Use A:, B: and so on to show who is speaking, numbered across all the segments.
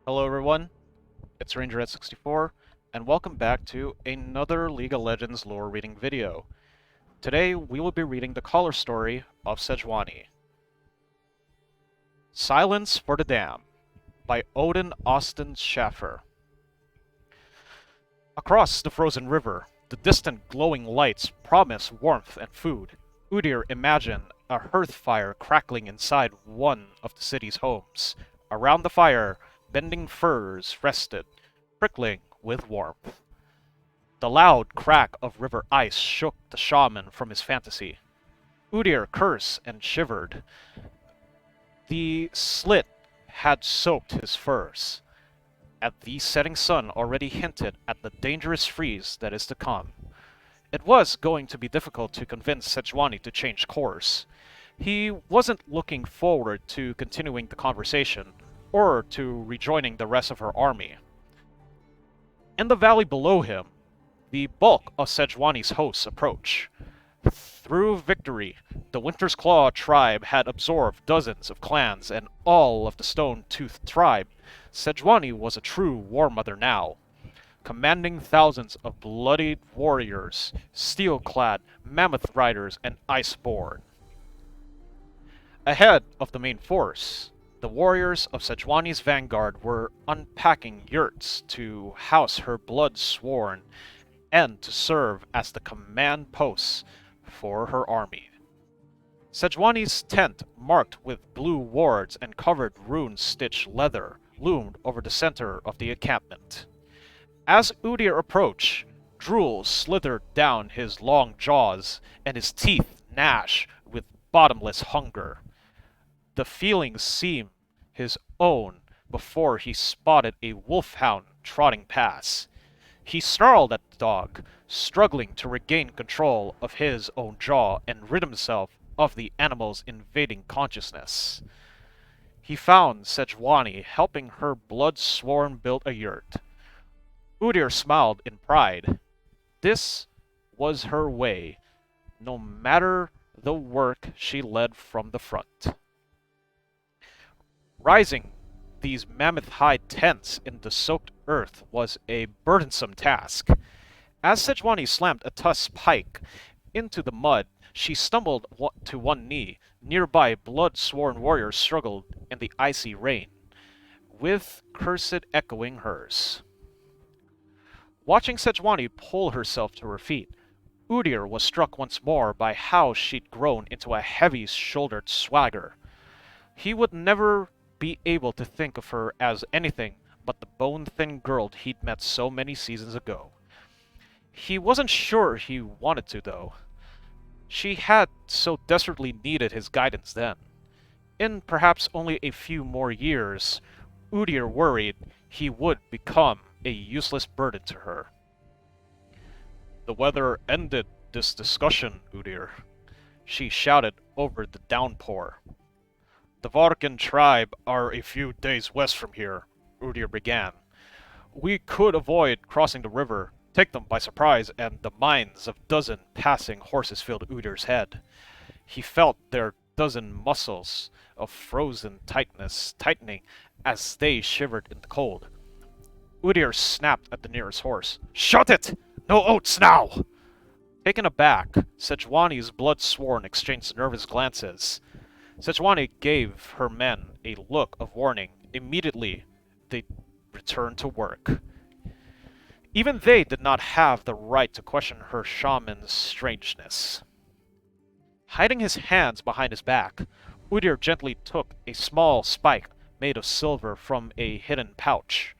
A: Hello everyone, it's Ranger at 64, and welcome back to another League of Legends lore reading video. Today we will be reading the color story of Sejuani. Silence for the Dam by Odin Austin Shafer. Across the frozen river, the distant glowing lights promise warmth and food. Udyr imagined a hearth fire crackling inside one of the city's homes. Around the fire, bending firs rested, prickling with warmth. The loud crack of river ice shook the shaman from his fantasy. Udyr cursed and shivered. The slit had soaked his furs. At the setting sun already hinted at the dangerous freeze that is to come. It was going to be difficult to convince Sejuani to change course. He wasn't looking forward to continuing the conversation, or to rejoining the rest of her army. In the valley below him, the bulk of Sejuani's hosts approach. Through victory, the Winter's Claw tribe had absorbed dozens of clans and all of the Stone-Toothed tribe. Sejuani was a true war mother now, commanding thousands of bloodied warriors, steel-clad mammoth riders, and iceborne. Ahead of the main force, the warriors of Sejuani's vanguard were unpacking yurts to house her blood-sworn and to serve as the command posts for her army. Sejuani's tent, marked with blue wards and covered rune-stitched leather, loomed over the center of the encampment. As Udyr approached, drool slithered down his long jaws, and his teeth gnashed with bottomless hunger. The feelings seemed his own before he spotted a wolfhound trotting past. He snarled at the dog, struggling to regain control of his own jaw and rid himself of the animal's invading consciousness. He found Sejuani helping her blood-sworn build a yurt. Udyr smiled in pride. This was her way, no matter the work she led from the front. Rising these mammoth-hide tents in the soaked earth was a burdensome task. As Sejuani slammed a tusk pike into the mud, she stumbled to one knee. Nearby blood-sworn warriors struggled in the icy rain, with cursed echoing hers. Watching Sejuani pull herself to her feet, Udyr was struck once more by how she'd grown into a heavy-shouldered swagger. He would never be able to think of her as anything but the bone-thin girl he'd met so many seasons ago. He wasn't sure he wanted to, though. She had so desperately needed his guidance then. In perhaps only a few more years, Udyr worried he would become a useless burden to her. The weather ended this discussion, Udyr, she shouted over the downpour. The Varkan tribe are a few days west from here, Udyr began. We could avoid crossing the river, take them by surprise, and the minds of dozen passing horses filled Udyr's head. He felt their dozen muscles of frozen tightness tightening as they shivered in the cold. Udyr snapped at the nearest horse. Shut it! No oats now! Taken aback, Sejuani's blood-sworn exchanged nervous glances. Sejuani gave her men a look of warning. Immediately, they returned to work. Even they did not have the right to question her shaman's strangeness. Hiding his hands behind his back, Udyr gently took a small spike made of silver from a hidden pouch.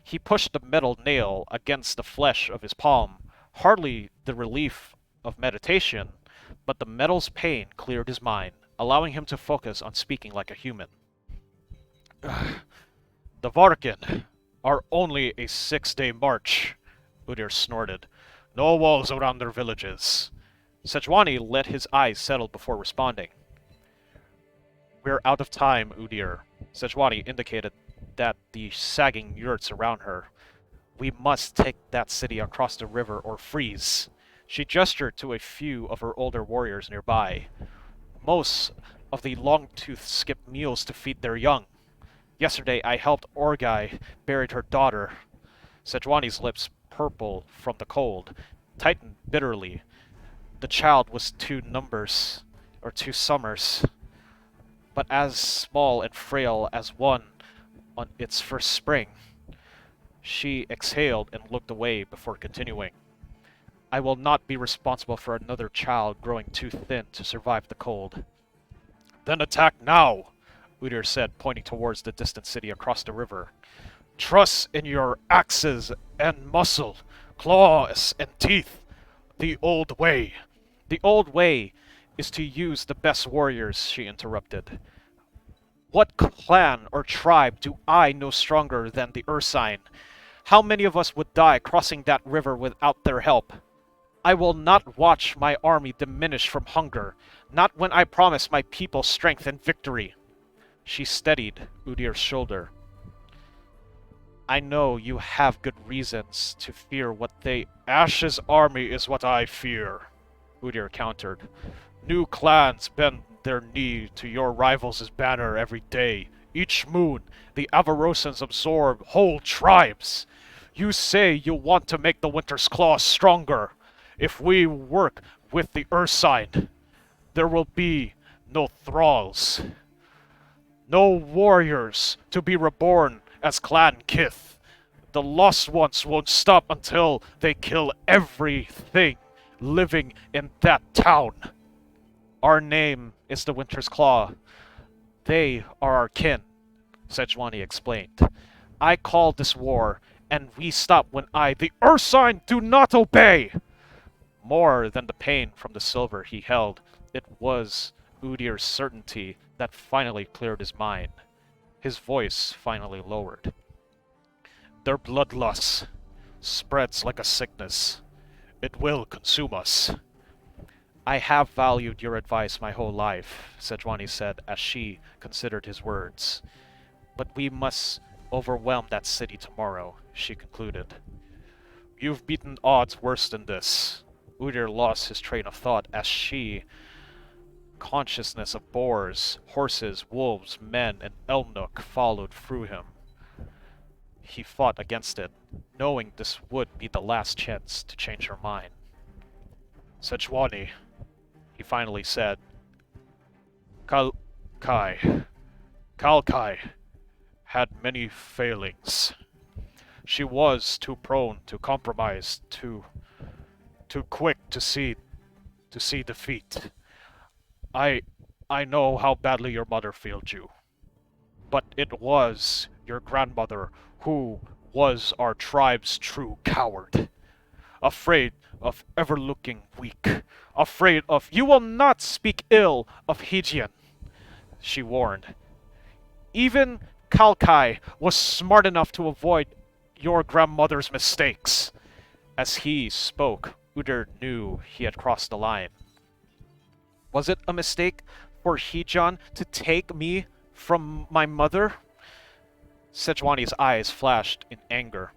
A: He pushed the metal nail against the flesh of his palm, hardly the relief of meditation, but the metal's pain cleared his mind, allowing him to focus on speaking like a human. The Varkan are only a 6-day march, Udyr snorted. No walls around their villages. Sejuani let his eyes settle before responding. We're out of time, Udyr. Sejuani indicated that the sagging yurts around her. We must take that city across the river or freeze. She gestured to a few of her older warriors nearby. Most of the Longtooth skipped meals to feed their young. Yesterday I helped Orgai buried her daughter. Sejuani's lips, purple from the cold, tightened bitterly. The child was two summers, but as small and frail as one on its first spring. She exhaled and looked away before continuing. I will not be responsible for another child growing too thin to survive the cold. Then attack now, Udyr said, pointing towards the distant city across the river. Trust in your axes and muscle, claws and teeth. The old way. The old way is to use the best warriors, she interrupted. What clan or tribe do I know stronger than the Ursine? How many of us would die crossing that river without their help? I will not watch my army diminish from hunger, not when I promise my people strength and victory. She steadied Udyr's shoulder. I know you have good reasons to fear what they... Ash's army is what I fear, Udyr countered. New clans bend their knee to your rivals' banner every day. Each moon, the Avarosans absorb whole tribes. You say you want to make the Winter's Claw stronger. If we work with the Ursine, there will be no thralls. No warriors to be reborn as clan kith. The lost ones won't stop until they kill everything living in that town. Our name is the Winter's Claw. They are our kin, Sejuani explained. I called this war, and we stop when the Ursine do not obey! More than the pain from the silver he held, it was Udyr's certainty that finally cleared his mind. His voice finally lowered. Their bloodlust spreads like a sickness. It will consume us. I have valued your advice my whole life, Sejuani said as she considered his words. But we must overwhelm that city tomorrow, she concluded. You've beaten odds worse than this. Udyr lost his train of thought as consciousness of boars, horses, wolves, men, and Elnuk followed through him. He fought against it, knowing this would be the last chance to change her mind. Sejuani, he finally said, Kalkai had many failings. She was too prone to compromise, too quick to see defeat. I know how badly your mother failed you. But it was your grandmother who was our tribe's true coward. Afraid of ever looking weak. Afraid of... You will not speak ill of Hegian, she warned. Even Kalkai was smart enough to avoid your grandmother's mistakes. As he spoke, Udyr knew he had crossed the line. Was it a mistake for Hegian to take me from my mother? Sejuani's eyes flashed in anger.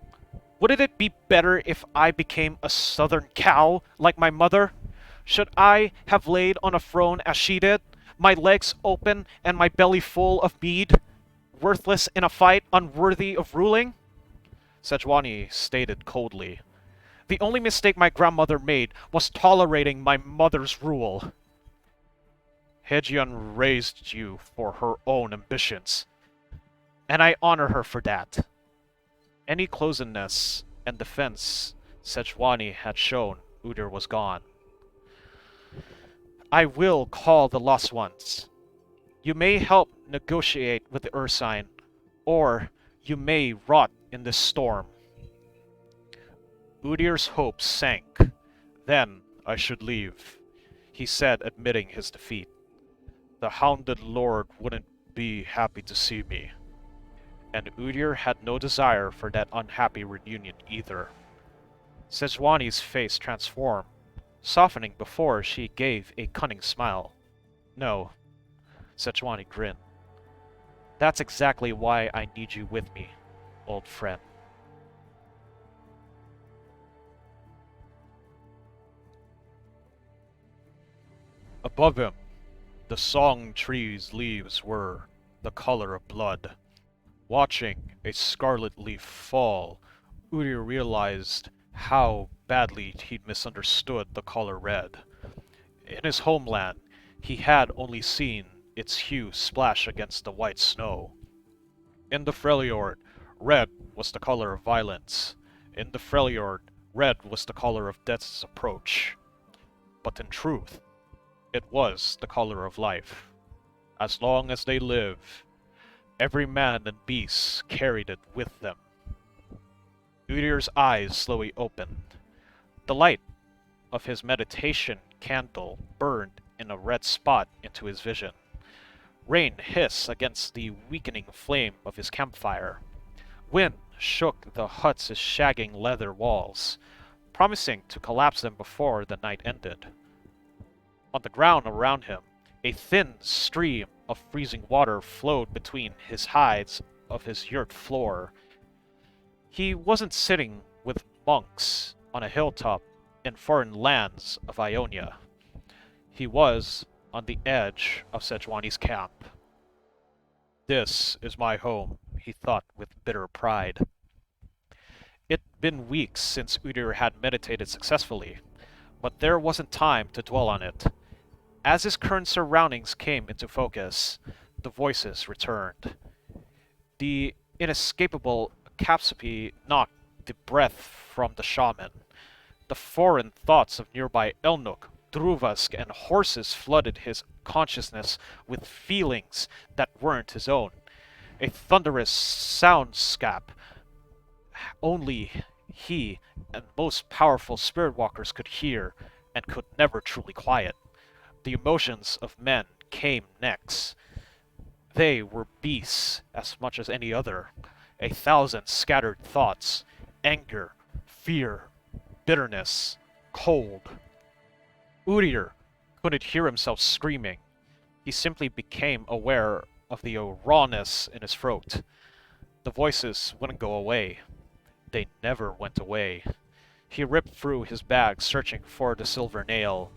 A: Wouldn't it be better if I became a southern cow like my mother? Should I have laid on a throne as she did, my legs open and my belly full of mead, worthless in a fight, unworthy of ruling? Sejuani stated coldly. The only mistake my grandmother made was tolerating my mother's rule. Hegian raised you for her own ambitions, and I honor her for that. Any closeness and defense Sejuani had shown, Udyr was gone. I will call the Lost Ones. You may help negotiate with the Ursine, or you may rot in this storm. Udyr's hopes sank. Then I should leave, he said, admitting his defeat. The hounded lord wouldn't be happy to see me. And Udyr had no desire for that unhappy reunion either. Sejuani's face transformed, softening before she gave a cunning smile. No, Sejuani grinned. That's exactly why I need you with me, old friend. Above him, the song tree's leaves were the color of blood. Watching a scarlet leaf fall, Udyr realized how badly he'd misunderstood the color red. In his homeland, he had only seen its hue splash against the white snow. In the Freljord, red was the color of violence. In the Freljord, red was the color of death's approach. But in truth, it was the color of life. As long as they live, every man and beast carried it with them. Udyr's eyes slowly opened. The light of his meditation candle burned in a red spot into his vision. Rain hissed against the weakening flame of his campfire. Wind shook the hut's shagging leather walls, promising to collapse them before the night ended. On the ground around him, a thin stream of freezing water flowed between his hides of his yurt floor. He wasn't sitting with monks on a hilltop in foreign lands of Ionia. He was on the edge of Sejuani's camp. This is my home, he thought with bitter pride. It'd been weeks since Udyr had meditated successfully, but there wasn't time to dwell on it. As his current surroundings came into focus, the voices returned. The inescapable capsipy knocked the breath from the shaman. The foreign thoughts of nearby Elnuk, Druvask, and horses flooded his consciousness with feelings that weren't his own. A thunderous soundscape only he and most powerful spirit walkers could hear and could never truly quiet. The emotions of men came next. They were beasts as much as any other. 1,000 scattered thoughts, anger, fear, bitterness, cold. Udyr couldn't hear himself screaming. He simply became aware of the rawness in his throat. The voices wouldn't go away. They never went away. He ripped through his bag searching for the silver nail.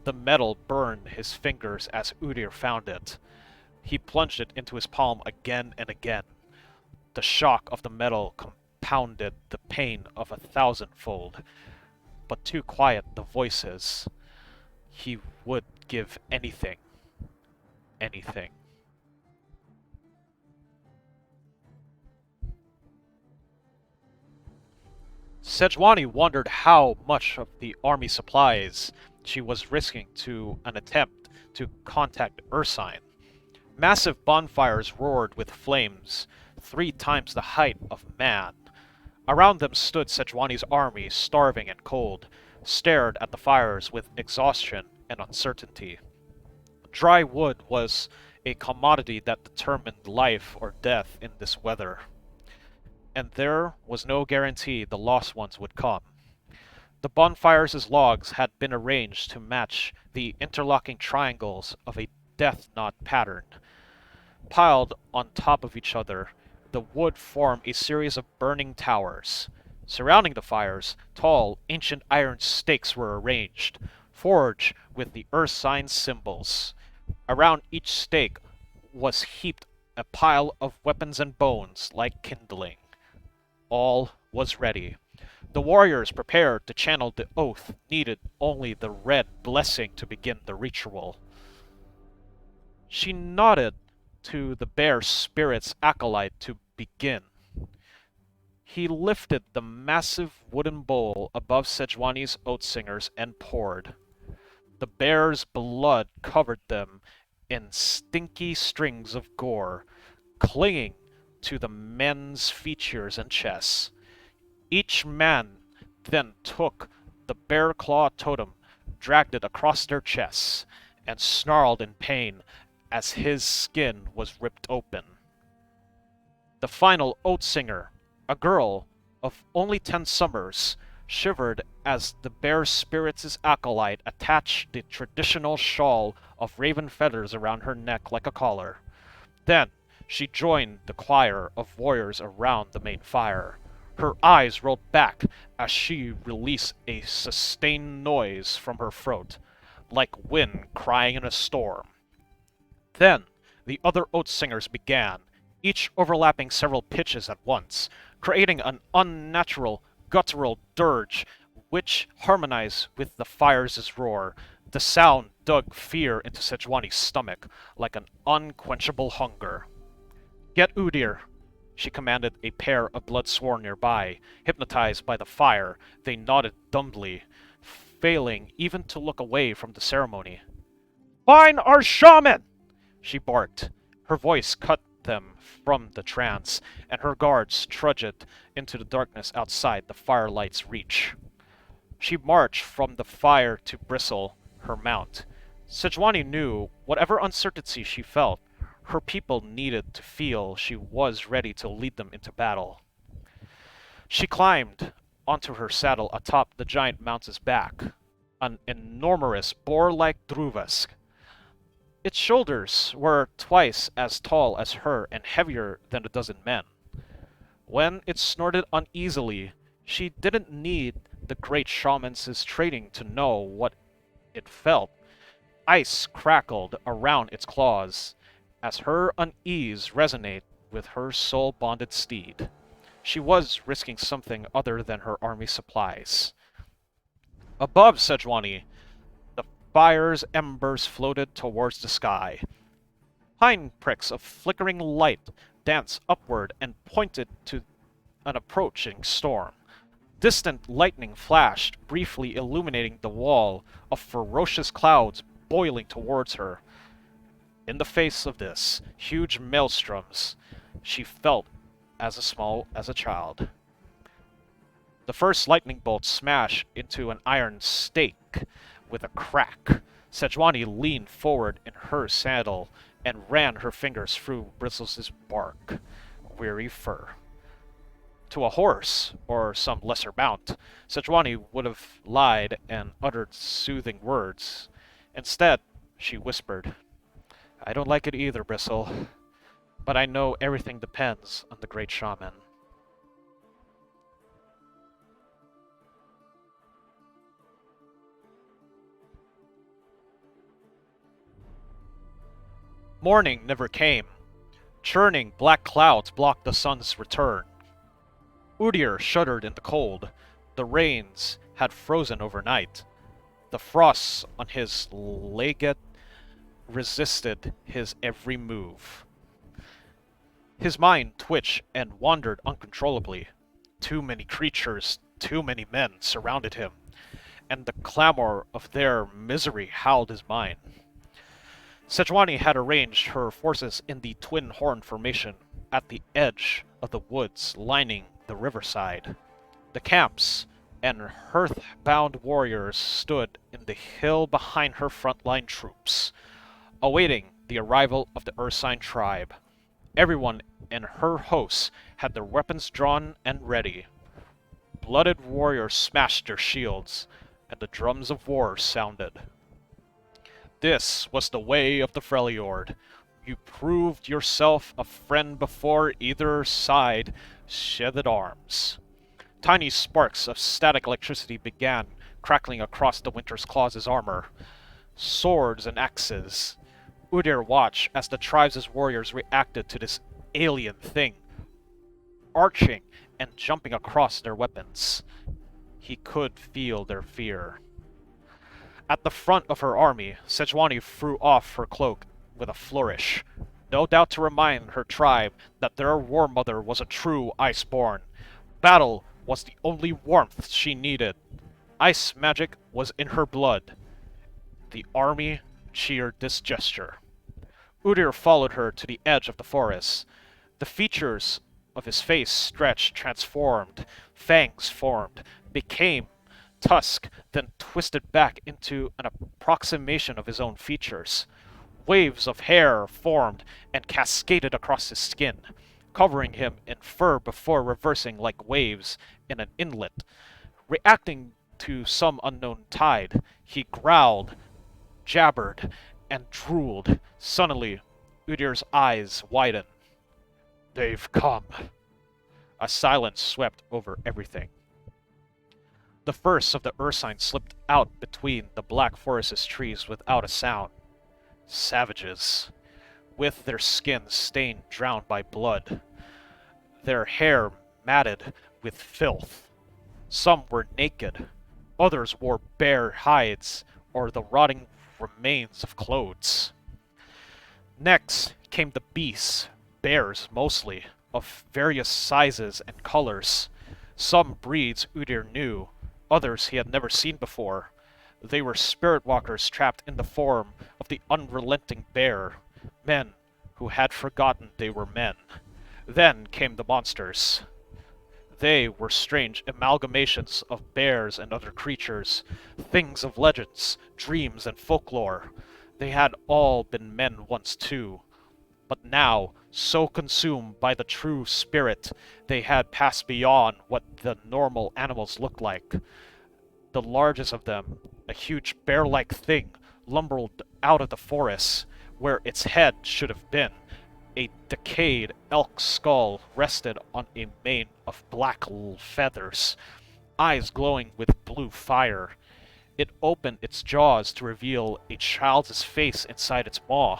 A: The metal burned his fingers as Udyr found it. He plunged it into his palm again and again. The shock of the metal compounded the pain of 1,000-fold. But to quiet the voices, he would give anything. Anything. Sejuani wondered how much of the army supplies she was risking to an attempt to contact Ursine. Massive bonfires roared with flames, 3 times the height of man. Around them stood Sejuani's army, starving and cold, stared at the fires with exhaustion and uncertainty. Dry wood was a commodity that determined life or death in this weather. And there was no guarantee the lost ones would come. The bonfires' logs had been arranged to match the interlocking triangles of a death knot pattern. Piled on top of each other, the wood formed a series of burning towers. Surrounding the fires, tall, ancient iron stakes were arranged, forged with the Ursine symbols. Around each stake was heaped a pile of weapons and bones like kindling. All was ready. The warriors prepared to channel the oath needed only the red blessing to begin the ritual. She nodded to the bear spirit's acolyte to begin. He lifted the massive wooden bowl above Sejuani's oath singers and poured. The bear's blood covered them in stinky strings of gore, clinging to the men's features and chests. Each man then took the bear claw totem, dragged it across their chests, and snarled in pain as his skin was ripped open. The final oath singer, a girl of only 10 summers, shivered as the bear spirit's acolyte attached the traditional shawl of raven feathers around her neck like a collar. Then she joined the choir of warriors around the main fire. Her eyes rolled back as she released a sustained noise from her throat, like wind crying in a storm. Then the other oath singers began, each overlapping several pitches at once, creating an unnatural, guttural dirge which harmonized with the fire's roar. The sound dug fear into Sejuani's stomach like an unquenchable hunger. Get Udyr, she commanded a pair of bloodsworn nearby. Hypnotized by the fire, they nodded dumbly, failing even to look away from the ceremony. Find our shaman! She barked. Her voice cut them from the trance, and her guards trudged into the darkness outside the firelight's reach. She marched from the fire to Bristle, her mount. Sejuani knew, whatever uncertainty she felt, her people needed to feel she was ready to lead them into battle. She climbed onto her saddle atop the giant mount's back, an enormous boar-like druvask. Its shoulders were twice as tall as her and heavier than a dozen men. When it snorted uneasily, she didn't need the great shaman's training to know what it felt. Ice crackled around its claws as her unease resonated with her soul-bonded steed. She was risking something other than her army supplies. Above Sejuani, the fire's embers floated towards the sky. Pine pricks of flickering light danced upward and pointed to an approaching storm. Distant lightning flashed, briefly illuminating the wall of ferocious clouds boiling towards her. In the face of this huge maelstroms, she felt as small as a child. The first lightning bolt smashed into an iron stake with a crack. Sejuani leaned forward in her saddle and ran her fingers through Bristle's bark, weary fur. To a horse, or some lesser mount, Sejuani would have lied and uttered soothing words. Instead, she whispered, I don't like it either, Bristle, but I know everything depends on the great shaman. Morning never came. Churning black clouds blocked the sun's return. Udyr shuddered in the cold. The rains had frozen overnight. The frosts on his legate resisted his every move. His mind twitched and wandered uncontrollably. Too many creatures, too many men surrounded him, and the clamor of their misery howled his mind. Sejuani had arranged her forces in the Twin Horn Formation at the edge of the woods lining the riverside. The camps and hearth-bound warriors stood in the hill behind her frontline troops, awaiting the arrival of the Ursine tribe. Everyone in her hosts had their weapons drawn and ready. Blooded warriors smashed their shields, and the drums of war sounded. This was the way of the Freljord. You proved yourself a friend before either side sheathed arms. Tiny sparks of static electricity began crackling across the Winter's Claws' armor. Swords and axes. Udyr watched as the tribe's warriors reacted to this alien thing, arching and jumping across their weapons. He could feel their fear. At the front of her army, Sejuani threw off her cloak with a flourish, no doubt to remind her tribe that their war mother was a true Iceborn. Battle was the only warmth she needed. Ice magic was in her blood. The army cheered this gesture. Udyr followed her to the edge of the forest. The features of his face stretched, transformed, fangs formed, became tusk, then twisted back into an approximation of his own features. Waves of hair formed and cascaded across his skin, covering him in fur before reversing like waves in an inlet. Reacting to some unknown tide, he growled, jabbered, and drooled. Suddenly, Udyr's eyes widened. They've come. A silence swept over everything. The first of the Ursine slipped out between the black forest's trees without a sound. Savages. with their skins stained drowned by blood, their hair matted with filth. Some were naked, others wore bare hides or the rotting remains of clothes. Next came the beasts, bears mostly, of various sizes and colors. Some breeds Udyr knew, others he had never seen before. They were spirit walkers trapped in the form of the unrelenting bear, men who had forgotten they were men. Then came the monsters. They were strange amalgamations of bears and other creatures, things of legends, dreams, and folklore. They had all been men once too, but now, so consumed by the true spirit, they had passed beyond what the normal animals looked like. The largest of them, a huge bear-like thing, lumbered out of the forest, where its head should have been. A decayed elk skull rested on a mane of black feathers, eyes glowing with blue fire. It opened its jaws to reveal a child's face inside its maw.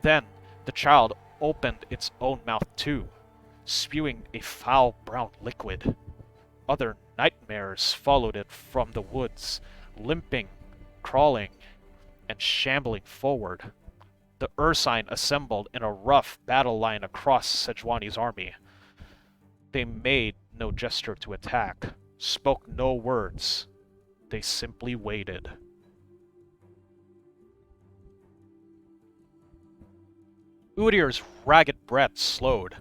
A: Then the child opened its own mouth too, spewing a foul brown liquid. Other nightmares followed it from the woods, limping, crawling, and shambling forward. The Ursine assembled in a rough battle line across Sejuani's army. They made no gesture to attack, spoke no words. They simply waited. Udyr's ragged breath slowed.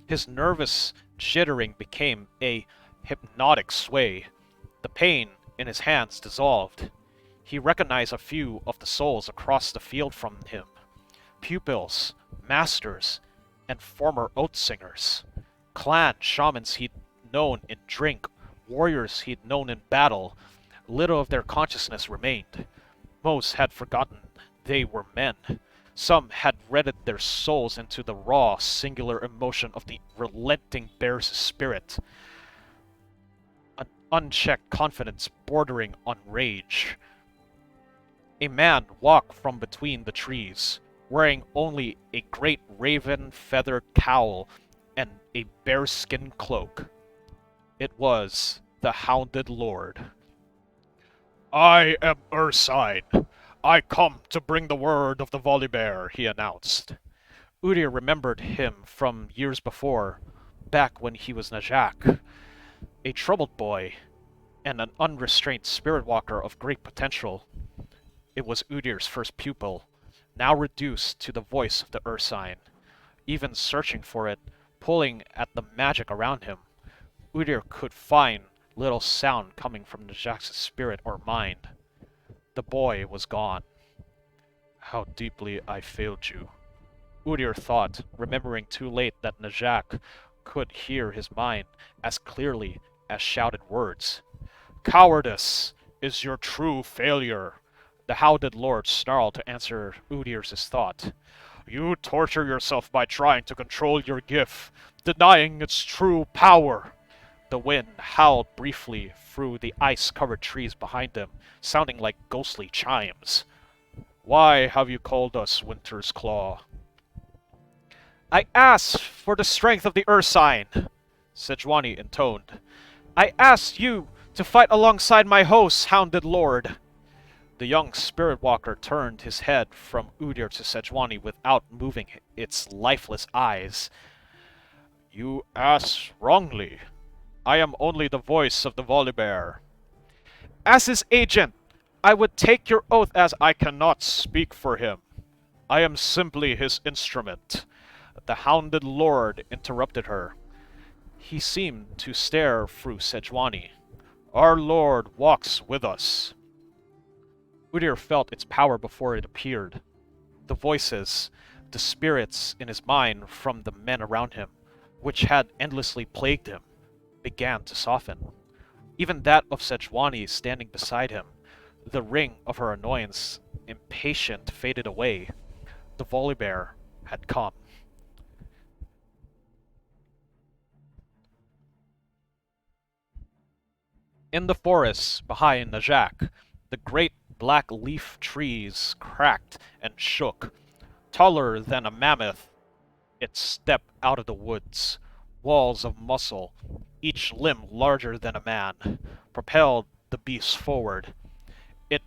A: His nervous jittering became a hypnotic sway. The pain in his hands dissolved. He recognized a few of the souls across the field from him. Pupils, masters, and former oath singers. Clan shamans he'd known in drink, warriors he'd known in battle. Little of their consciousness remained. Most had forgotten they were men. Some had redded their souls into the raw, singular emotion of the relenting bear's spirit. An unchecked confidence bordering on rage. A man walked from between the trees, wearing only a great raven-feathered cowl and a bearskin cloak. It was the Hounded Lord. "I am Ursine. I come to bring the word of the Volibear," he announced. Udyr remembered him from years before, back when he was Najak, a troubled boy, and an unrestrained spirit walker of great potential. It was Udyr's first pupil, now reduced to the voice of the Ursine. Even searching for it, pulling at the magic around him, Udyr could find little sound coming from Najak's spirit or mind. The boy was gone. "How deeply I failed you," Udyr thought, remembering too late that Najak could hear his mind as clearly as shouted words. "Cowardice is your true failure," the Hounded Lord snarled to answer Udyr's thought. "You torture yourself by trying to control your gift, denying its true power." The wind howled briefly through the ice-covered trees behind them, sounding like ghostly chimes. "Why have you called us Winter's Claw?" "I asked for the strength of the Ursine," Sejuani intoned. "I asked you to fight alongside my host, Hounded Lord." The young spirit walker turned his head from Udyr to Sejuani without moving its lifeless eyes. "You asked wrongly. I am only the voice of the Volibear." "As his agent, I would take your oath as I cannot speak for him. I am simply his instrument." The Hounded Lord interrupted her. He seemed to stare through Sejuani. "Our Lord walks with us." Udyr felt its power before it appeared. The voices, the spirits in his mind from the men around him, which had endlessly plagued him, began to soften. Even that of Sejuani standing beside him, the ring of her annoyance, impatient, faded away. The Volibear had come. In the forest behind Najak, the great black leaf trees cracked and shook. Taller than a mammoth, it stepped out of the woods. Walls of muscle, each limb larger than a man, propelled the beast forward. Its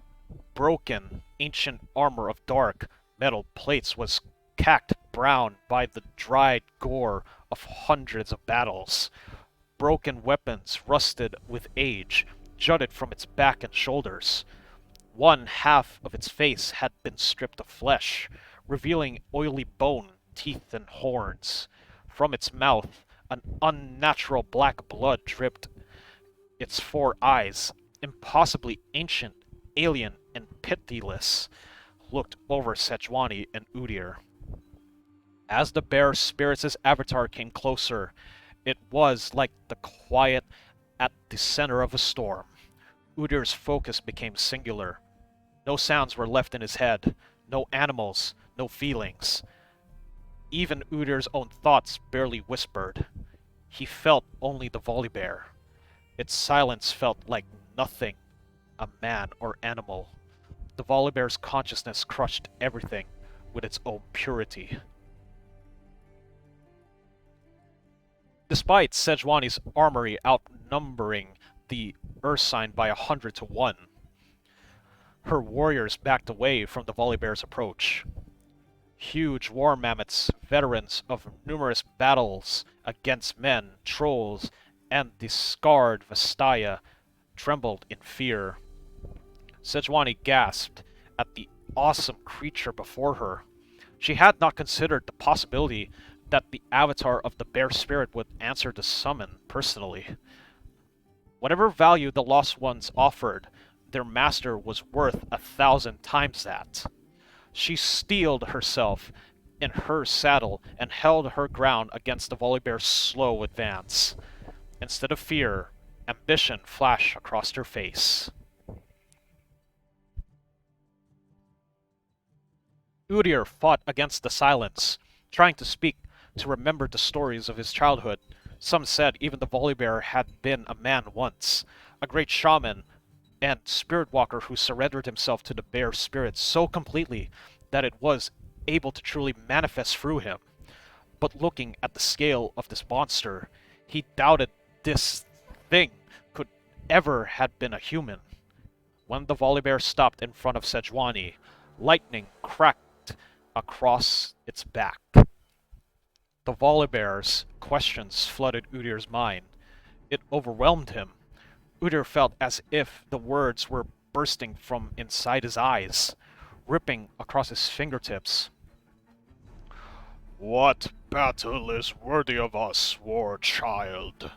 A: broken, ancient armor of dark metal plates was cacked brown by the dried gore of hundreds of battles. Broken weapons, rusted with age, jutted from its back and shoulders. One half of its face had been stripped of flesh, revealing oily bone, teeth, and horns. From its mouth, an unnatural black blood dripped. Its four eyes, impossibly ancient, alien, and pitiless, looked over Sejuani and Udyr. As the bear spirit's avatar came closer, it was like the quiet at the center of a storm. Udyr's focus became singular. No sounds were left in his head, no animals, no feelings. Even Udyr's own thoughts barely whispered. He felt only the volibear. Its silence felt like nothing, a man or animal. The volibear's consciousness crushed everything with its own purity. Despite Sejuani's armory outnumbering the Ursine by 100 to 1, her warriors backed away from the volibear's approach. Huge war mammoths, veterans of numerous battles against men, trolls, and the scarred Vastaya, trembled in fear. Sejuani gasped at the awesome creature before her. She had not considered the possibility that the avatar of the bear spirit would answer the summon personally. Whatever value the lost ones offered, their master was worth 1,000 times that. She steeled herself in her saddle and held her ground against the volibear's slow advance. Instead of fear, ambition flashed across her face. Udyr fought against the silence, trying to speak, to remember the stories of his childhood. Some said even the volibear had been a man once, a great shaman and spirit walker who surrendered himself to the bear spirit so completely that it was able to truly manifest through him. But looking at the scale of this monster, he doubted this thing could ever have been a human. When the volibear stopped in front of Sejuani, lightning cracked across its back. The volibear's questions flooded Udyr's mind. It overwhelmed him. Udyr felt as if the words were bursting from inside his eyes, ripping across his fingertips. "What battle is worthy of us, war child?"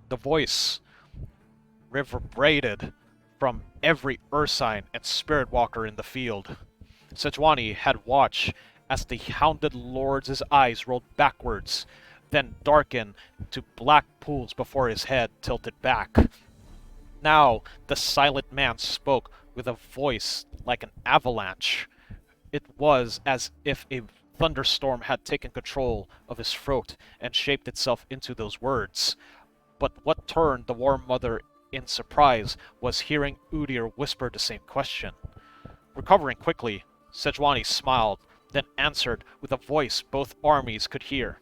A: The voice reverberated from every Ursine and spirit walker in the field. Sejuani had watched as the hounded lord's eyes rolled backwards, then darkened to black pools before his head tilted back. Now the silent man spoke with a voice like an avalanche. It was as if a thunderstorm had taken control of his throat and shaped itself into those words. But what turned the War Mother in surprise was hearing Udyr whisper the same question. Recovering quickly, Sejuani smiled, then answered with a voice both armies could hear.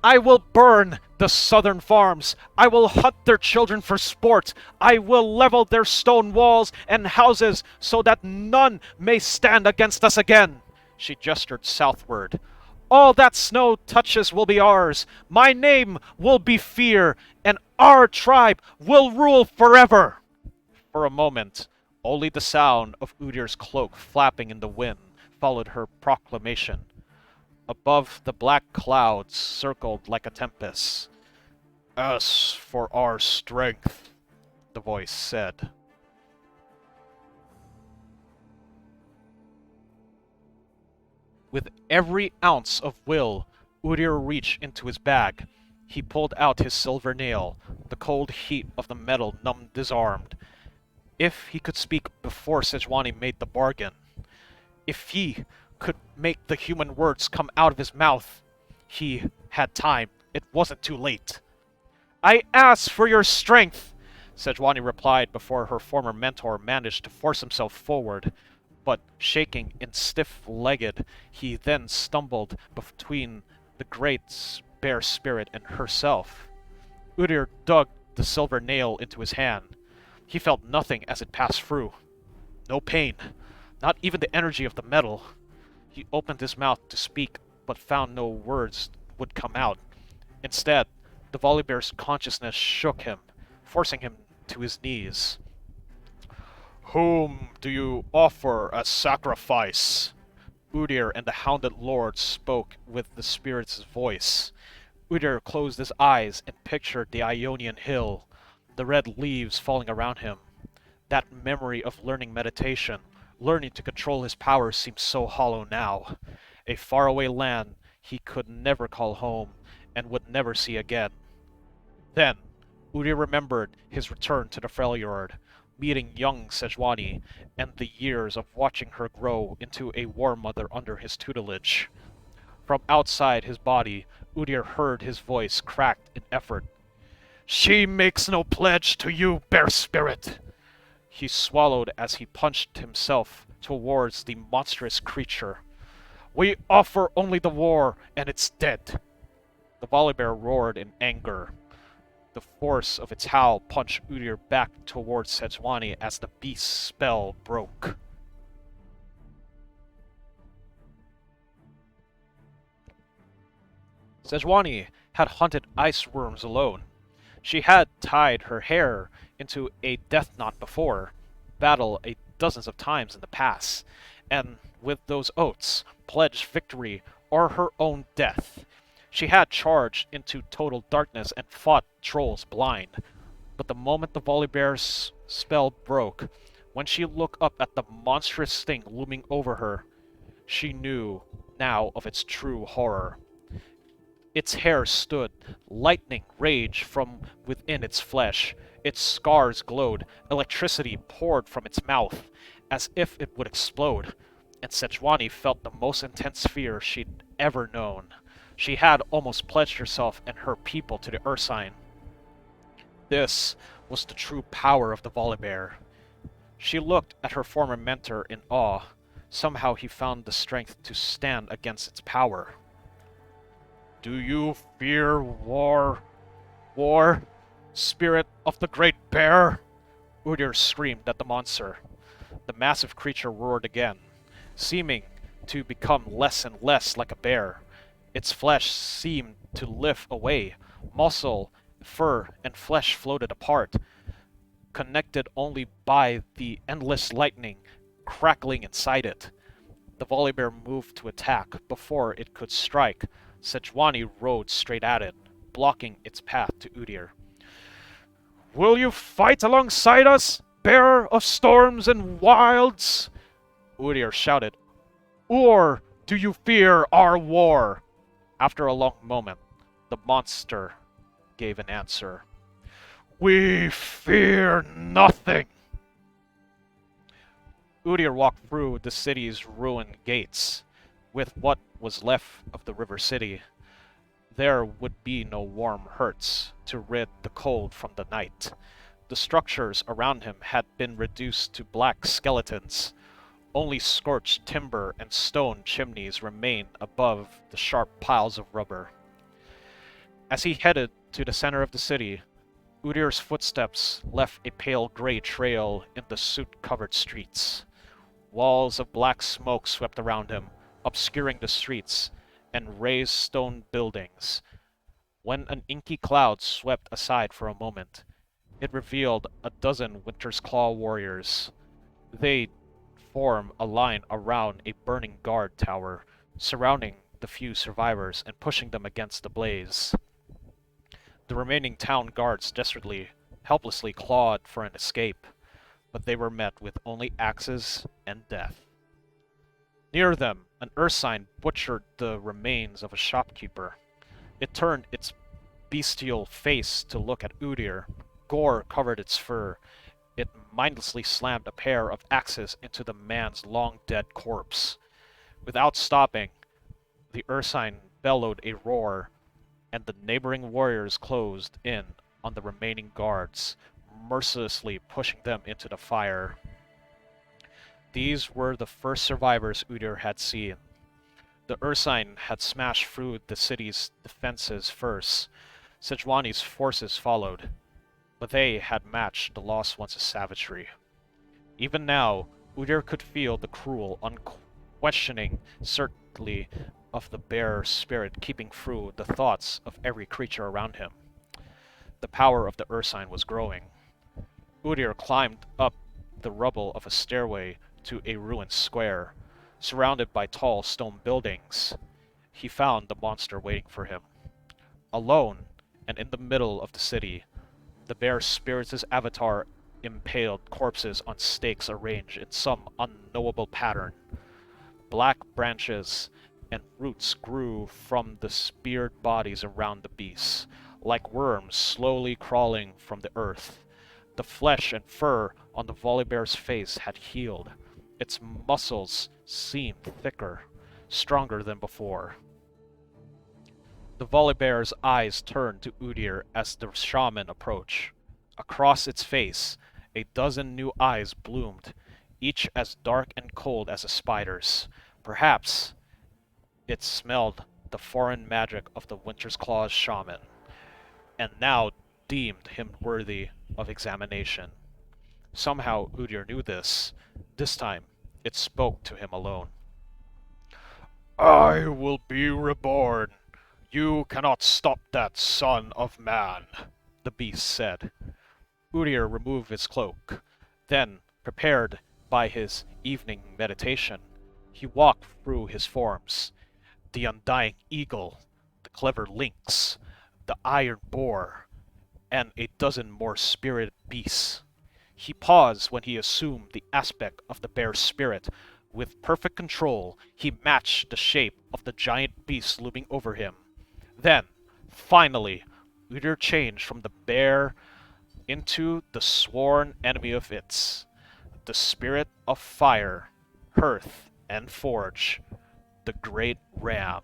A: "I will burn the southern farms. I will hunt their children for sport. I will level their stone walls and houses so that none may stand against us again." She gestured southward. "All that snow touches will be ours. My name will be Fear, and our tribe will rule forever." For a moment, only the sound of Udyr's cloak flapping in the wind followed her proclamation. Above, the black clouds circled like a tempest. "As for our strength," the voice said. With every ounce of will, Udyr reached into his bag. He pulled out his silver nail. The cold heat of the metal numbed his arm. If he could speak before Sejuani made the bargain. If he could make the human words come out of his mouth. He had time. It wasn't too late. "I ask for your strength. Sejuani replied before her former mentor managed to force himself forward, but shaking and stiff-legged, he then stumbled between the great bear spirit and herself. Udyr dug the silver nail into his hand. He felt nothing as it passed through. No pain, not even the energy of the metal. He opened his mouth to speak, but found no words would come out. Instead, the Volibear's consciousness shook him, forcing him to his knees. "Whom do you offer as sacrifice?" Udyr and the Hounded Lord spoke with the spirit's voice. Udyr closed his eyes and pictured the Ionian hill, the red leaves falling around him. That memory of learning meditation, learning to control his powers seemed so hollow now. A faraway land he could never call home and would never see again. Then, Udyr remembered his return to the Freljord, meeting young Sejuani, and the years of watching her grow into a war mother under his tutelage. From outside his body, Udyr heard his voice cracked in effort. "She makes no pledge to you, bear spirit!" He swallowed as he punched himself towards the monstrous creature. "We offer only the war, and it's dead." The Volibear roared in anger. The force of its howl punched Udyr back towards Sejuani as the beast's spell broke. Sejuani had hunted ice worms alone. She had tied her hair into a death knot before, battled a dozens of times in the past, and with those oaths, pledged victory or her own death. She had charged into total darkness and fought trolls blind. But the moment the Volibear's spell broke, when she looked up at the monstrous thing looming over her, she knew now of its true horror. Its hair stood, lightning raged from within its flesh, its scars glowed, electricity poured from its mouth, as if it would explode, and Sejuani felt the most intense fear she'd ever known. She had almost pledged herself and her people to the Ursine. This was the true power of the Volibear. She looked at her former mentor in awe. Somehow he found the strength to stand against its power. "Do you fear war? War? Spirit of the Great Bear?" Udyr screamed at the monster. The massive creature roared again, seeming to become less and less like a bear. Its flesh seemed to lift away. Muscle, fur, and flesh floated apart, connected only by the endless lightning crackling inside it. The Volibear moved to attack. Before it could strike, Sejuani rode straight at it, blocking its path to Udyr. "Will you fight alongside us, bearer of storms and wilds?" Udyr shouted. "Or do you fear our war?" After a long moment, the monster gave an answer. "We fear nothing." Udyr walked through the city's ruined gates. With what was left of the river city, there would be no warm hearths to rid the cold from the night. The structures around him had been reduced to black skeletons. Only scorched timber and stone chimneys remained above the sharp piles of rubber. As he headed to the center of the city, Udyr's footsteps left a pale gray trail in the soot-covered streets. Walls of black smoke swept around him, obscuring the streets and raised stone buildings. When an inky cloud swept aside for a moment, it revealed a dozen Winter's Claw warriors. They form a line around a burning guard tower, surrounding the few survivors and pushing them against the blaze. The remaining town guards desperately, helplessly clawed for an escape, but they were met with only axes and death. Near them, an Ursine butchered the remains of a shopkeeper. It turned its bestial face to look at Udyr. Gore covered its fur. It mindlessly slammed a pair of axes into the man's long-dead corpse. Without stopping, the Ursine bellowed a roar, and the neighboring warriors closed in on the remaining guards, mercilessly pushing them into the fire. These were the first survivors Udyr had seen. The Ursine had smashed through the city's defenses first. Sejuani's forces followed, but they had matched the lost ones' savagery. Even now, Udyr could feel the cruel, unquestioning certainty of the bear spirit keeping through the thoughts of every creature around him. The power of the Ursine was growing. Udyr climbed up the rubble of a stairway to a ruined square, surrounded by tall stone buildings. He found the monster waiting for him. Alone, and in the middle of the city, the bear spirit's avatar impaled corpses on stakes arranged in some unknowable pattern. Black branches and roots grew from the speared bodies around the beasts, like worms slowly crawling from the earth. The flesh and fur on the volibear's face had healed. Its muscles seemed thicker, stronger than before. The volibear's eyes turned to Udyr as the shaman approached. Across its face, a dozen new eyes bloomed, each as dark and cold as a spider's. Perhaps it smelled the foreign magic of the Winter's Claw's shaman, and now deemed him worthy of examination. Somehow Udyr knew this. This time, it spoke to him alone. "I will be reborn. You cannot stop that son of man," the beast said. Udyr removed his cloak. Then, prepared by his evening meditation, he walked through his forms. The undying eagle, the clever lynx, the iron boar, and a dozen more spirited beasts. He paused when he assumed the aspect of the bear spirit. With perfect control, he matched the shape of the giant beast looming over him. Then, finally, Udyr changed from the bear into the sworn enemy of its, the spirit of fire, hearth, and forge, the great ram.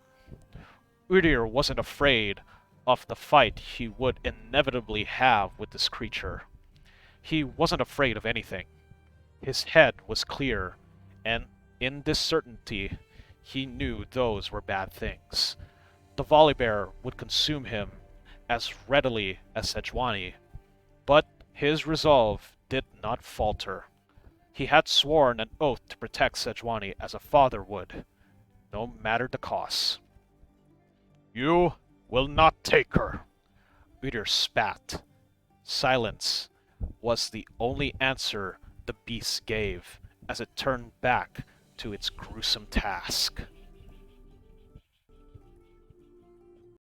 A: Udyr wasn't afraid of the fight he would inevitably have with this creature. He wasn't afraid of anything. His head was clear, and in this certainty, he knew those were bad things. The volibear would consume him as readily as Sejuani, but his resolve did not falter. He had sworn an oath to protect Sejuani as a father would, no matter the cost. "You will not take her," Udyr spat. Silence was the only answer the beast gave as it turned back to its gruesome task.